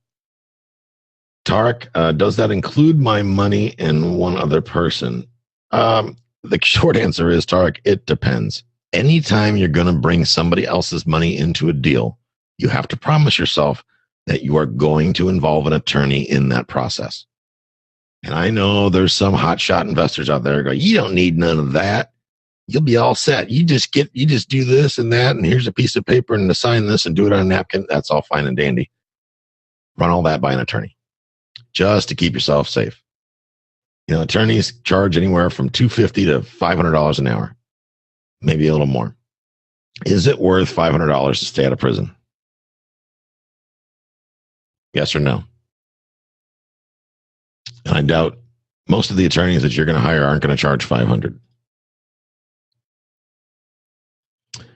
Tarek, does that include my money and one other person? The short answer is, Tarek, it depends. Anytime you're going to bring somebody else's money into a deal, you have to promise yourself that you are going to involve an attorney in that process. And I know there's some hotshot investors out there who go, you don't need none of that. You'll be all set. You just do this and that, and here's a piece of paper and to sign this and do it on a napkin. That's all fine and dandy. Run all that by an attorney just to keep yourself safe. Attorneys charge anywhere from $250 to $500 an hour, maybe a little more. Is it worth $500 to stay out of prison? Yes or no? And I doubt most of the attorneys that you're going to hire aren't going to charge $500.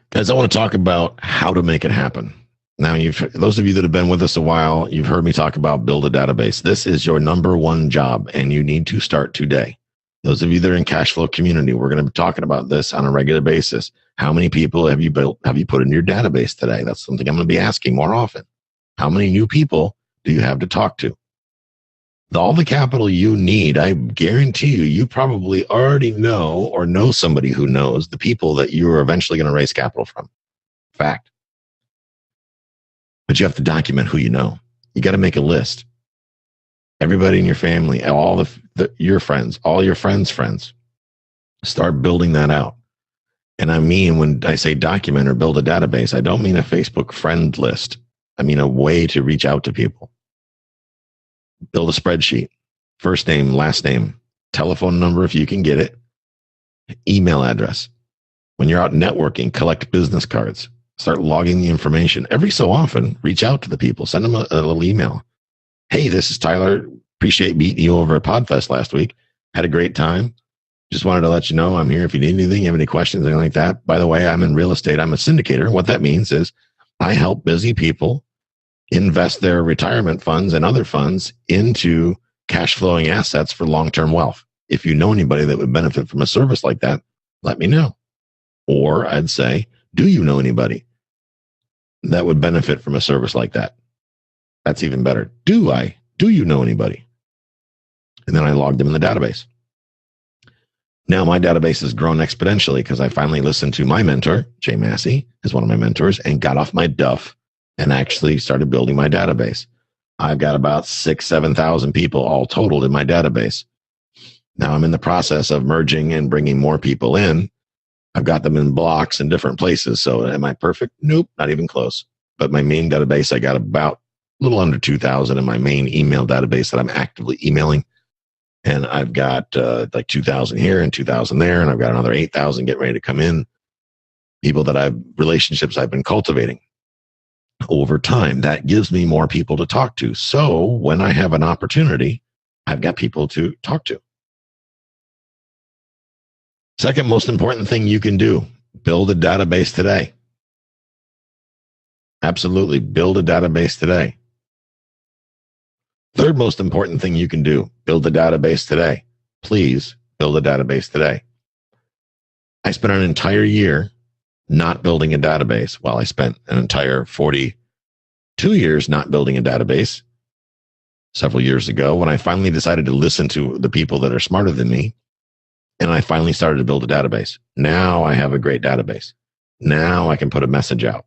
Guys, I want to talk about how to make it happen. Now, those of you that have been with us a while, you've heard me talk about build a database. This is your number one job, and you need to start today. Those of you that are in cash flow community, we're going to be talking about this on a regular basis. How many people have you put in your database today? That's something I'm going to be asking more often. How many new people do you have to talk to? All the capital you need, I guarantee you probably already know or know somebody who knows the people that you are eventually going to raise capital from. Fact. But you have to document who you know. You got to make a list. Everybody in your family, all your friends, all your friends' friends. Start building that out. And I mean, when I say document or build a database, I don't mean a Facebook friend list. I mean a way to reach out to people. Build a spreadsheet. First name, last name, telephone number if you can get it, email address. When you're out networking, collect business cards. Start logging the information. Every so often, reach out to the people. Send them a little email. Hey, this is Tyler. Appreciate meeting you over at PodFest last week. Had a great time. Just wanted to let you know I'm here if you need anything, you have any questions, anything like that. By the way, I'm in real estate. I'm a syndicator. What that means is I help busy people invest their retirement funds and other funds into cash flowing assets for long-term wealth. If you know anybody that would benefit from a service like that, let me know. Or I'd say, do you know anybody that would benefit from a service like that? That's even better. Do you know anybody? And then I logged them in the database. Now my database has grown exponentially because I finally listened to my mentor, Jay Massey, is one of my mentors, and got off my duff and actually started building my database. I've got about 7,000 people all totaled in my database. Now I'm in the process of merging and bringing more people in. I've got them in blocks in different places. So am I perfect? Nope, not even close. But my main database, I got about a little under 2,000 in my main email database that I'm actively emailing. And I've got like 2,000 here and 2,000 there. And I've got another 8,000 getting ready to come in. People relationships I've been cultivating over time. That gives me more people to talk to. So when I have an opportunity, I've got people to talk to. Second most important thing you can do, build a database today. Absolutely, build a database today. Third most important thing you can do, build a database today. Please build a database today. I spent an entire year not building a database. Well, I spent an entire 42 years not building a database several years ago when I finally decided to listen to the people that are smarter than me. And I finally started to build a database. Now I have a great database. Now I can put a message out.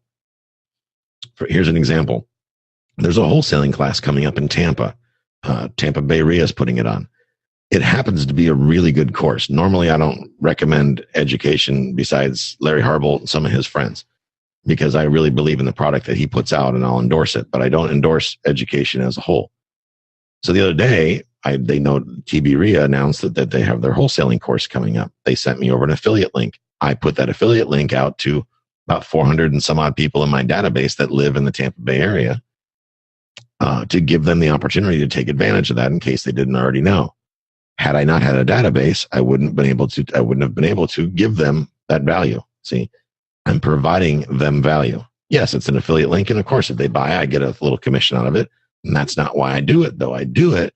Here's an example. There's a wholesaling class coming up in Tampa. Tampa Bay RIA is putting it on. It happens to be a really good course. Normally, I don't recommend education besides Larry Harbolt and some of his friends because I really believe in the product that he puts out and I'll endorse it, but I don't endorse education as a whole. So the other day, they know TB RIA announced that they have their wholesaling course coming up. They sent me over an affiliate link. I put that affiliate link out to about 400 and some odd people in my database that live in the Tampa Bay area to give them the opportunity to take advantage of that in case they didn't already know. Had I not had a database, I wouldn't have been able to give them that value. See, I'm providing them value. Yes, it's an affiliate link. And of course, if they buy, I get a little commission out of it. And that's not why I do it, though. I do it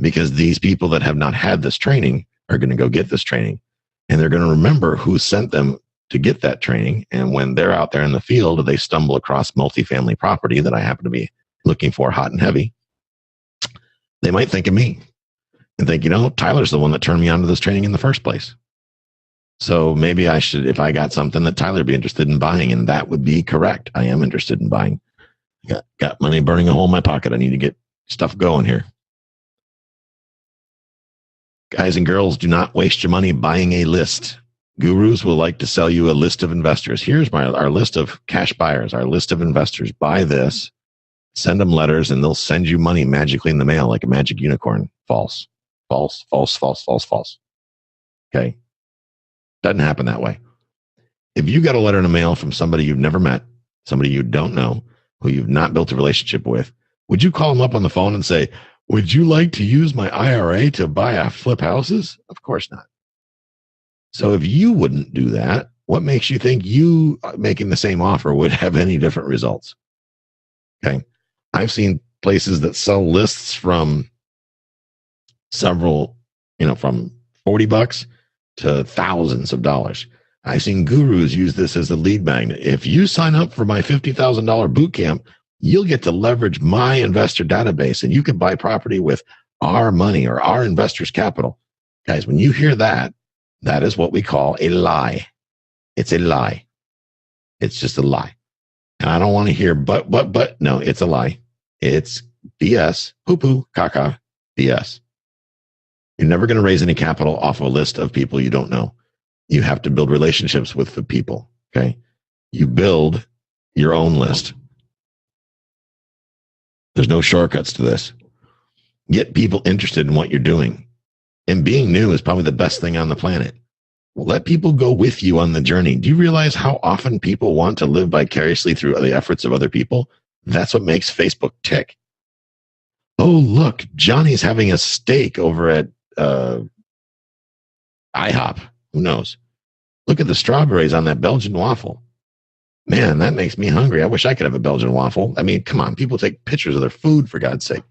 because these people that have not had this training are going to go get this training. And they're going to remember who sent them to get that training. And when they're out there in the field, they stumble across multifamily property that I happen to be looking for hot and heavy. They might think of me and think, Tyler's the one that turned me onto this training in the first place. So maybe I should, if I got something that Tyler would be interested in buying, and that would be correct. I am interested in buying. Got money burning a hole in my pocket. I need to get stuff going here. Guys and girls, do not waste your money buying a list. Gurus will like to sell you a list of investors. Here's our list of cash buyers, our list of investors. Buy this, send them letters, and they'll send you money magically in the mail like a magic unicorn. False, false, false, false, false, false. Okay? Doesn't happen that way. If you got a letter in the mail from somebody you've never met, somebody you don't know, who you've not built a relationship with, would you call them up on the phone and say, would you like to use my IRA to buy a flip houses? Of course not. So if you wouldn't do that, what makes you think you making the same offer would have any different results? Okay. I've seen places that sell lists from several, from $40 to thousands of dollars. I've seen gurus use this as a lead magnet. If you sign up for my $50,000 boot camp, you'll get to leverage my investor database and you can buy property with our money or our investors' capital. Guys, when you hear that, that is what we call a lie. It's a lie. It's just a lie. And I don't want to hear but. No, it's a lie. It's BS, poo-poo, caca, BS. You're never going to raise any capital off a list of people you don't know. You have to build relationships with the people, okay? You build your own list. There's no shortcuts to this. Get people interested in what you're doing. And being new is probably the best thing on the planet. Well, let people go with you on the journey. Do you realize how often people want to live vicariously through the efforts of other people? That's what makes Facebook tick. Oh, look, Johnny's having a steak over at IHOP. Who knows? Look at the strawberries on that Belgian waffle. Man, that makes me hungry. I wish I could have a Belgian waffle. I mean, come on, people take pictures of their food, for God's sake.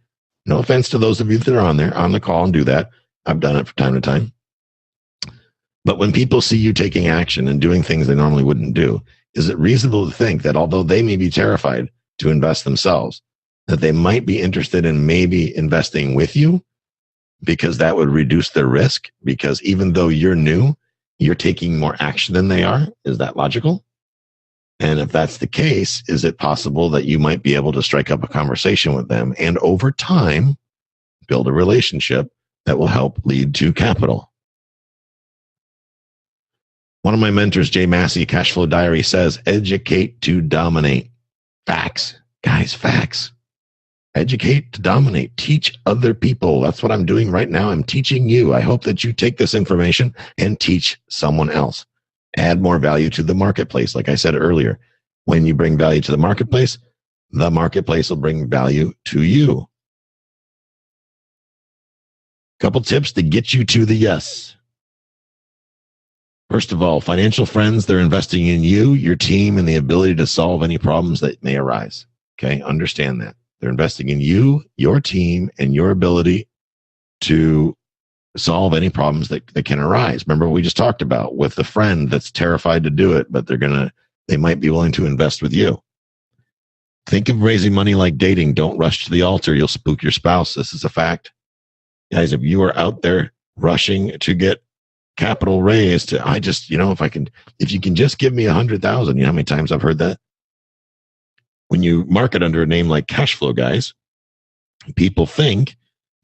No offense to those of you that are on the call and do that. I've done it from time to time. But when people see you taking action and doing things they normally wouldn't do, is it reasonable to think that although they may be terrified to invest themselves, that they might be interested in maybe investing with you because that would reduce their risk? Because even though you're new, you're taking more action than they are. Is that logical? And if that's the case, is it possible that you might be able to strike up a conversation with them and over time build a relationship that will help lead to capital? One of my mentors, Jay Massey, Cashflow Diary, says, educate to dominate. Facts. Guys, facts. Educate to dominate. Teach other people. That's what I'm doing right now. I'm teaching you. I hope that you take this information and teach someone else. Add more value to the marketplace. Like I said earlier, when you bring value to the marketplace will bring value to you. Couple tips to get you to the yes. First of all, financial friends, they're investing in you, your team, and the ability to solve any problems that may arise. Okay, understand that. They're investing in you, your team, and your ability to solve any problems that can arise. Remember what we just talked about with the friend that's terrified to do it, but they might be willing to invest with you. Think of raising money like dating. Don't rush to the altar. You'll spook your spouse. This is a fact. Guys, if you are out there rushing to get capital raised, if you can just give me 100,000, you know how many times I've heard that? When you market under a name like Cashflow, guys, people think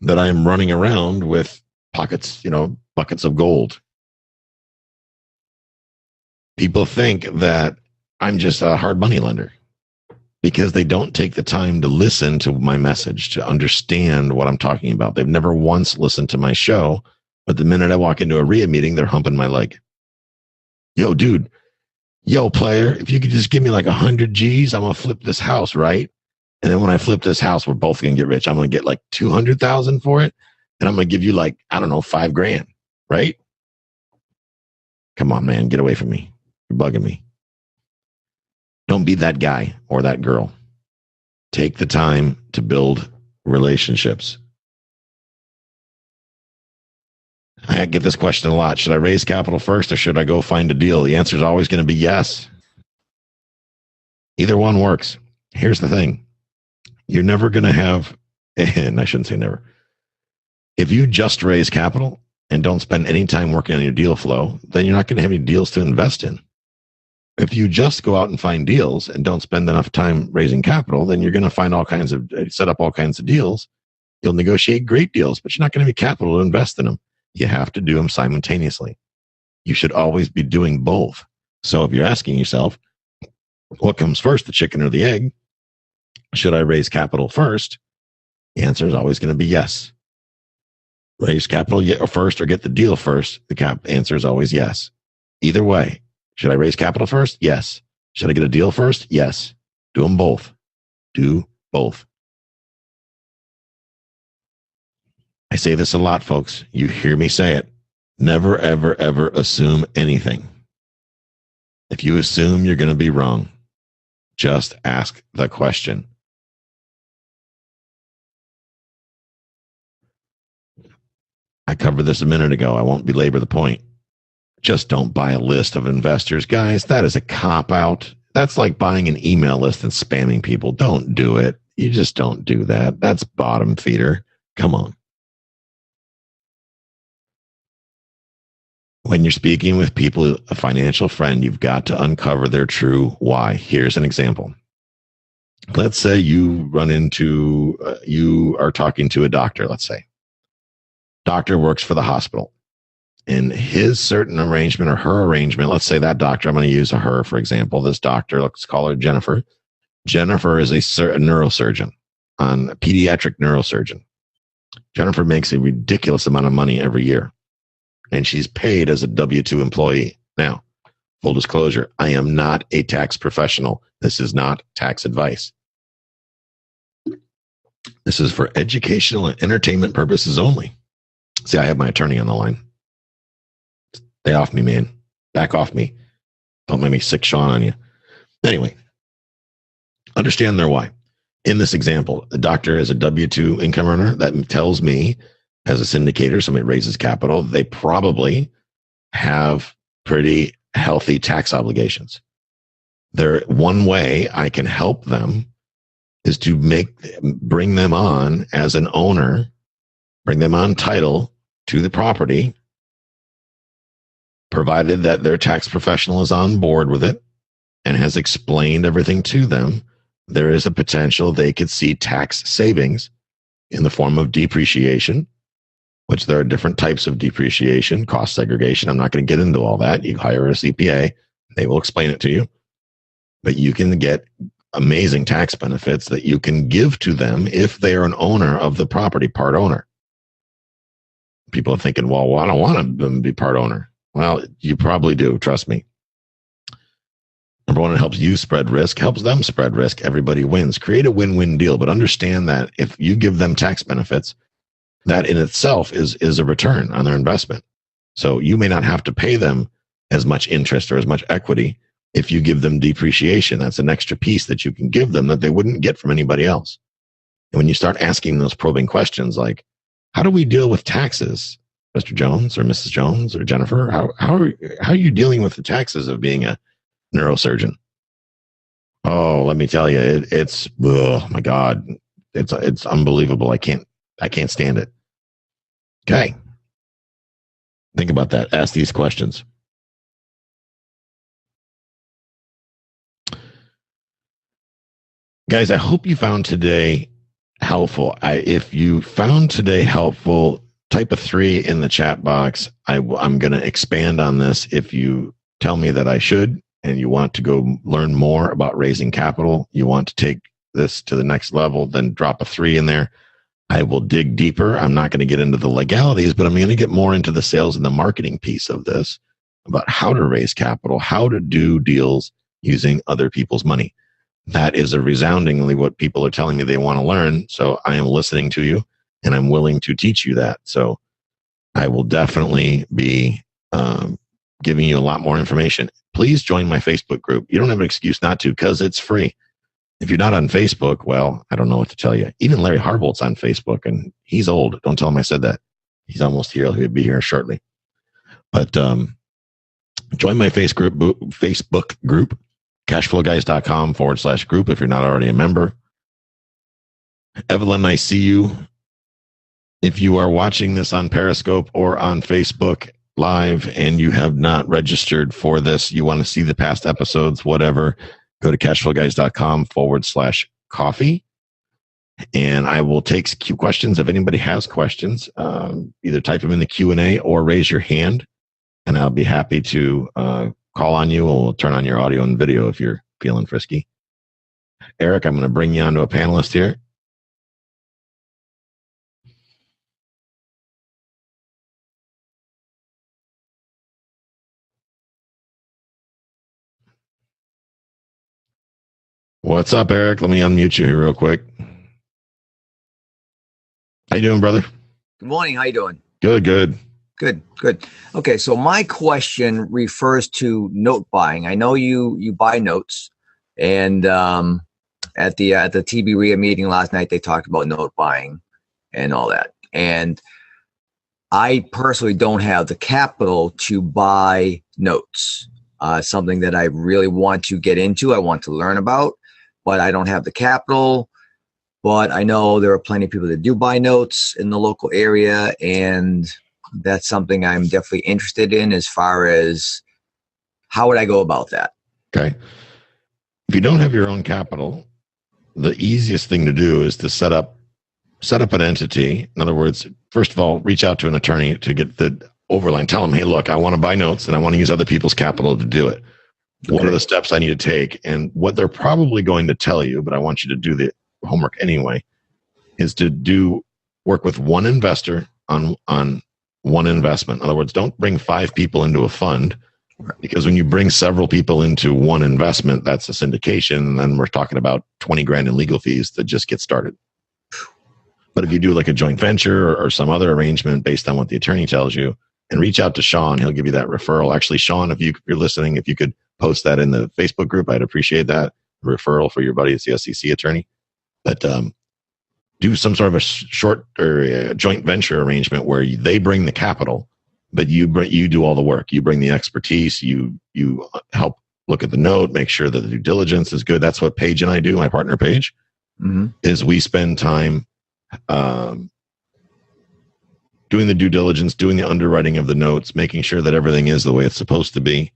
that I'm running around with pockets, buckets of gold. People think that I'm just a hard money lender because they don't take the time to listen to my message, to understand what I'm talking about. They've never once listened to my show, but the minute I walk into a RIA meeting, they're humping my leg. Yo, dude, yo, player, if you could just give me like 100 G's, I'm going to flip this house, right? And then when I flip this house, we're both going to get rich. I'm going to get like 200,000 for it. And I'm going to give you like, I don't know, $5,000, right? Come on, man, get away from me. You're bugging me. Don't be that guy or that girl. Take the time to build relationships. I get this question a lot. Should I raise capital first or should I go find a deal? The answer is always going to be yes. Either one works. Here's the thing. You're never going to have, and I shouldn't say never. If you just raise capital and don't spend any time working on your deal flow, then you're not going to have any deals to invest in. If you just go out and find deals and don't spend enough time raising capital, then you're going to find set up all kinds of deals. You'll negotiate great deals, but you're not going to have capital to invest in them. You have to do them simultaneously. You should always be doing both. So if you're asking yourself, what comes first, the chicken or the egg? Should I raise capital first? The answer is always going to be yes. Raise capital first or get the deal first? The answer is always yes. Either way, should I raise capital first? Yes. Should I get a deal first? Yes. Do them both. Do both. I say this a lot, folks. You hear me say it. Never, ever, ever assume anything. If you assume, you're going to be wrong. Just ask the question. I covered this a minute ago. I won't belabor the point. Just don't buy a list of investors. Guys, that is a cop-out. That's like buying an email list and spamming people. Don't do it. You just don't do that. That's bottom feeder. Come on. When you're speaking with people, a financial friend, you've got to uncover their true why. Here's an example. Let's say you are talking to a doctor, let's say. Doctor works for the hospital. In his certain arrangement or her arrangement, let's say that doctor, I'm going to use a her, for example. This doctor, let's call her Jennifer. Jennifer is a neurosurgeon, a pediatric neurosurgeon. Jennifer makes a ridiculous amount of money every year, and she's paid as a W-2 employee. Now, full disclosure, I am not a tax professional. This is not tax advice. This is for educational and entertainment purposes only. See, I have my attorney on the line. Stay off me, man. Back off me. Don't make me sick Sean on you. Anyway, understand their why. In this example, the doctor is a W-2 income earner. That tells me, as a syndicator, somebody raises capital, they probably have pretty healthy tax obligations. One way I can help them is to bring them on as an owner, bring them on title to the property, provided that their tax professional is on board with it and has explained everything to them. There is a potential they could see tax savings in the form of depreciation, which there are different types of depreciation, cost segregation. I'm not going to get into all that. You hire a CPA, they will explain it to you. But you can get amazing tax benefits that you can give to them if they are an owner of the property, part owner. People are thinking, well, I don't want them to be part owner. Well, you probably do. Trust me. Number one, it helps you spread risk, helps them spread risk. Everybody wins. Create a win-win deal, but understand that if you give them tax benefits, that in itself is a return on their investment. So you may not have to pay them as much interest or as much equity if you give them depreciation. That's an extra piece that you can give them that they wouldn't get from anybody else. And when you start asking those probing questions like, how do we deal with taxes, Mr. Jones or Mrs. Jones or Jennifer? How are you dealing with the taxes of being a neurosurgeon? Oh, let me tell you, it's oh my God, it's unbelievable. I can't stand it. Okay, think about that. Ask these questions. Guys, I hope you found today helpful. If you found today helpful, type a 3 in the chat box. I'm going to expand on this. If you tell me that I should and you want to go learn more about raising capital, you want to take this to the next level, then drop a 3 in there. I will dig deeper. I'm not going to get into the legalities, but I'm going to get more into the sales and the marketing piece of this, about how to raise capital, how to do deals using other people's money. That is a resoundingly what people are telling me they want to learn. So I am listening to you and I'm willing to teach you that. So I will definitely be giving you a lot more information. Please join my Facebook group. You don't have an excuse not to, because it's free. If you're not on Facebook, well, I don't know what to tell you. Even Larry Harbolt's on Facebook, and he's old. Don't tell him I said that. He's almost here. He'll be here shortly. But join my Facebook group, cashflowguys.com/group if you're not already a member. Evelyn, I see you. If you are watching this on Periscope or on Facebook Live and you have not registered for this, you want to see the past episodes, whatever, go to cashflowguys.com/coffee. And I will take questions. If anybody has questions, either type them in the Q&A or raise your hand, and I'll be happy to call on you, and we'll turn on your audio and video if you're feeling frisky. Eric, I'm going to bring you onto a panelist here. What's up, Eric? Let me unmute you here real quick. How you doing, brother? Good morning. How you doing? Good. Okay, so my question refers to note buying. I know you buy notes, and at the TB meeting last night, they talked about note buying and all that. And I personally don't have the capital to buy notes. Something that I really want to get into, I want to learn about, but I don't have the capital. But I know there are plenty of people that do buy notes in the local area, and that's something I'm definitely interested in as far as how would I go about that? Okay. If you don't have your own capital, the easiest thing to do is to set up an entity. In other words, first of all, reach out to an attorney to get the overline. Tell them, hey, look, I want to buy notes and I want to use other people's capital to do it. Okay. What are the steps I need to take? And what they're probably going to tell you, but I want you to do the homework anyway, is to work with one investor on one investment. In other words, don't bring 5 people into a fund, because when you bring several people into one investment, that's a syndication. And then we're talking about 20 grand in legal fees to just get started. But if you do like a joint venture or some other arrangement based on what the attorney tells you, and reach out to Sean, he'll give you that referral. Actually, Sean, if you're listening, if you could post that in the Facebook group, I'd appreciate that. Referral for your buddy, it's the SEC attorney. But do some sort of a short or a joint venture arrangement where they bring the capital, but you do all the work. You bring the expertise. You help look at the note, make sure that the due diligence is good. That's what Paige and I do. My partner Paige, is we spend time doing the due diligence, doing the underwriting of the notes, making sure that everything is the way it's supposed to be,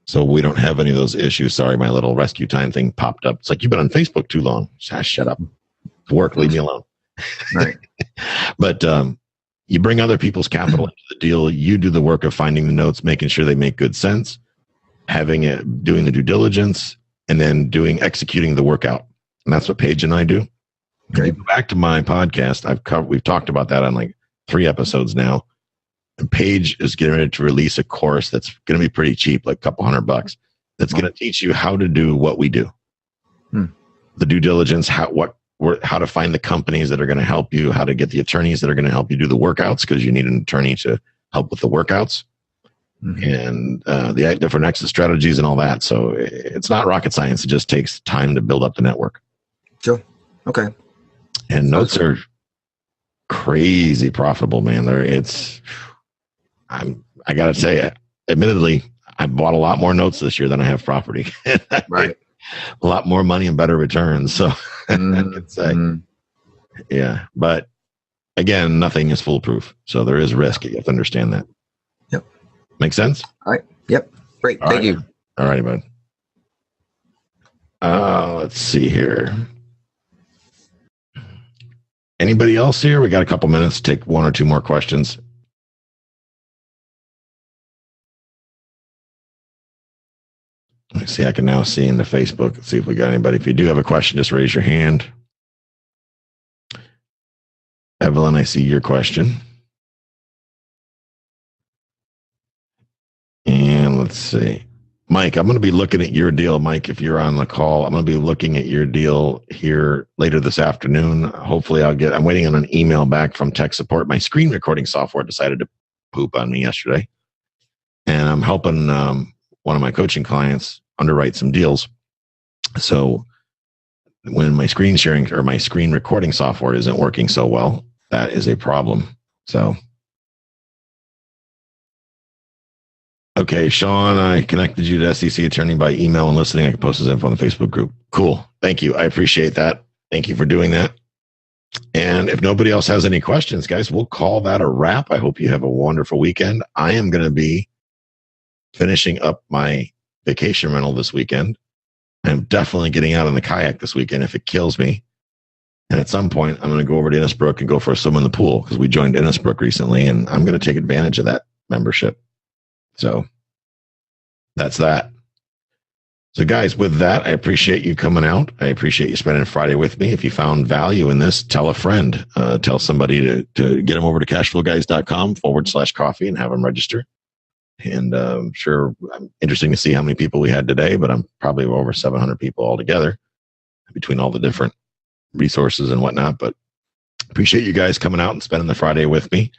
so we don't have any of those issues. Sorry, my little rescue time thing popped up. It's like, you've been on Facebook too long. Shut up. It's work. Leave me alone. Right. But you bring other people's capital into the deal. You do the work of finding the notes, making sure they make good sense, doing the due diligence, and then executing the workout. And that's what Paige and I do. Okay. If you go back to my podcast, we've talked about that on like 3 episodes now. And Paige is getting ready to release a course that's going to be pretty cheap, like a couple $100, that's going to teach you how to do what we do. The due diligence, how to find the companies that are going to help you, how to get the attorneys that are going to help you do the workouts, because you need an attorney to help with the workouts, and the different exit strategies and all that. So it's not rocket science. It just takes time to build up the network. Sure. Okay. And notes are crazy profitable, man. I got to say, admittedly, I bought a lot more notes this year than I have property. Right. A lot more money and better returns. So I could say, yeah. But again, nothing is foolproof. So there is risk. You have to understand that. Yep. Make sense? All right. Yep. Great. Thank you. All righty, bud. Let's see here. Anybody else here? We got a couple minutes to take 1 or 2 more questions. Let's see. I can now see in the Facebook. Let's see if we got anybody. If you do have a question, just raise your hand. Evelyn, I see your question. And let's see. Mike, I'm going to be looking at your deal. Mike, if you're on the call, I'm going to be looking at your deal here later this afternoon. Hopefully I'm waiting on an email back from tech support. My screen recording software decided to poop on me yesterday. And I'm helping one of my coaching clients underwrite some deals. So when my screen sharing or my screen recording software isn't working so well, that is a problem. So, okay, Sean, I connected you to SEC attorney by email and listening. I can post his info on the Facebook group. Cool. Thank you. I appreciate that. Thank you for doing that. And if nobody else has any questions, guys, we'll call that a wrap. I hope you have a wonderful weekend. I am going to be finishing up my vacation rental this weekend. I'm definitely getting out on the kayak this weekend if it kills me. And at some point, I'm going to go over to Innisbrook and go for a swim in the pool, because we joined Innisbrook recently, and I'm going to take advantage of that membership. So that's that. So guys, with that, I appreciate you coming out. I appreciate you spending Friday with me. If you found value in this, tell a friend, tell somebody to get them over to cashflowguys.com/coffee and have them register. And I'm interesting to see how many people we had today, but I'm probably over 700 people altogether between all the different resources and whatnot. But appreciate you guys coming out and spending the Friday with me.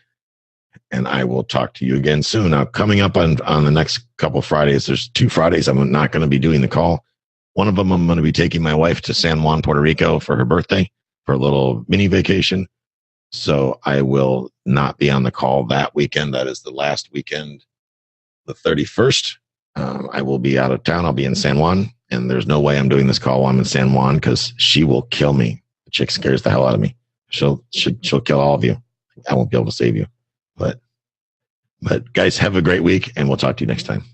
And I will talk to you again soon. Now, coming up on the next couple of Fridays, there's 2 Fridays I'm not going to be doing the call. One of them, I'm going to be taking my wife to San Juan, Puerto Rico for her birthday, for a little mini vacation. So I will not be on the call that weekend. That is the last weekend, the 31st. I will be out of town. I'll be in San Juan, and there's no way I'm doing this call while I'm in San Juan, because she will kill me. The chick scares the hell out of me. She'll kill all of you. I won't be able to save you. But But guys, have a great week, and we'll talk to you next time.